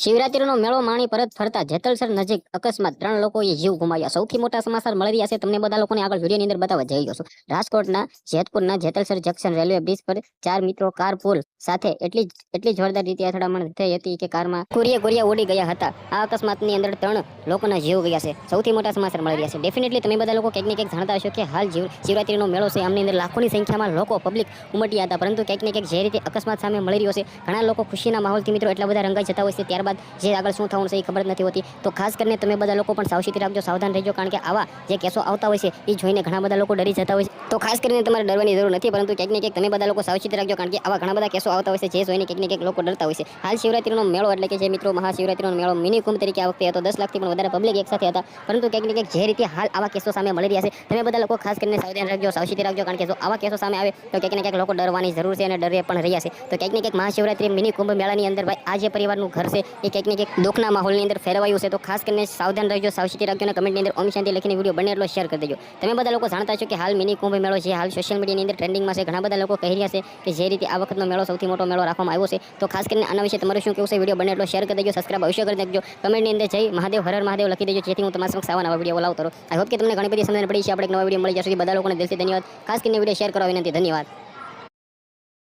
શિવરાત્રીનો મેળો માણી પરત ફરતા જેતલસર નજીક અકસ્માત 3 લોકોએ જીવ ગુમાવ્યા. સૌથી મોટા સમાચાર મળી રહ્યા છે. તમને બધા લોકોને આગળ વિડીયોની અંદર બતાવવા જઈ રહ્યો છું. રાજકોટના જેતપુરના જેતલસર જંકશન રેલવે બ્રિજ પર 4 મિત્રો કાર પુલ સાથે એટલી જોરદાર રીતે અથડામણ થઈ હતી કે કારમાં કુરિયા ઉડી ગયા હતા. આ અકસ્માતની અંદર 3 લોકોના જીવ ગયા છે. સૌથી મોટા સમાચાર મળી રહ્યા છે. ડેફિનેટલી તમે બધા લોકો કંઈક ને કંઈક જાણતા હશો કે હાલ શિવરાત્રીનો મેળો છે. આમની અંદર લાખોની સંખ્યામાં લોકો પબ્લિક ઉમટ્યા હતા, પરંતુ કંઈક ને કંઈક જે રીતે અકસ્માત સામે મળી રહ્યો છે, ઘણા લોકો ખુશીના માહોલથી મિત્રો એટલા બધા રંગાઈ જતા હોય છે. ત્યારબાદ જે આગળ શું થવાનું છે એ ખબર નથી હોતી. તો ખાસ કરીને તમે બધા લોકો પણ સાવચેતી રાખજો, સાવધાન રહેજો, કારણ કે આવા જે કેસો આવતા હોય છે એ જોઈને ઘણા બધા લોકો ડરી જતા હોય છે. તો ખાસ કરીને તમારે ડરવાની જરૂર નથી, પરંતુ ક્યાંક ને ક્યાંક તમે બધા લોકો સાવચેતી રાખજો, કારણ કે આવા ઘણા બધા કેસો આવતા હોય છે જે જોઈને ક્યાંક ને ક્યાંક લોકો ડરતા હોય છે. હાલ શિવરાત્રીનો મેળો એટલે કે જે મિત્રો મહાશિવરાત્રીનો મેળો મિની કુંભ તરીકે આ વખતે હતો. 10 લાખથી પણ વધારે પબ્લિક એક સાથે હતા, પરંતુ ક્યાંક ને ક્યાંક જે રીતે હાલ આવા કેસો સામે મળી રહ્યા છે, તમે બધા લોકો ખાસ કરીને સાવધાન રાખજો, સાવચેતી રાખજો, કારણ કે જો આવા કેસો સામે આવે તો ક્યાંક ને ક્યાંક લોકો ડરવાની જરૂર છે અને ડરે પણ રહ્યા છે. તો ક્યાંક ને ક્યાંક મહાશિવરાત્રી મિની કુંભ મેળાની અંદર ભાઈ આ જે પરિવારનું ઘર છે એ ક્યાંક ને ક્યાંક દુઃખના માહોલની અંદર ફેરવાયું છે. તો ખાસ કરીને સાવધાન રહેજો, સાવચેતી રાખજો અને કમેન્ટની અંદર ઓમ શાંતિ લખીને વિડીયો બને એટલો શેર કરી દેજો. તમે બધા લોકો જાણતા છો કે હાલ મિની કુંભ મેળો જે હાલ સોશિયલ મીડિયાની અંદર ટ્રેન્ડિંગમાં છે. ઘણા બધા લોકો કહી રહ્યા છે કે જે રીતે આ વખતનો મેળો સૌથી મોટો મેળો રાખવામાં આવ્યો છે. તો ખાસ કરીને આના વિશે તમારું શું કહેવું છે? વિડીયો બને એટલો શેર કરી દેજો, સબસ્ક્રાઇબ અવશ્ય કરી દેજો, કમેન્ટની અંદર જય મહાદેવ, હર હર મહાદેવ લખી દેજો, જેથી હું તમારા સમક્ષ આવા નવા વિડીયો લાવતો રહું. આઈ હોપ કે તમને ઘણી બધી સમજણ પડી છે. આપણે એક નવા વિડીયો મળી જશે. બધા લોકોને દિલથી ધન્યવાદ. ખાસ કરીને વિડીયો શેર કરવા વિનંતી. ધન્યવાદ.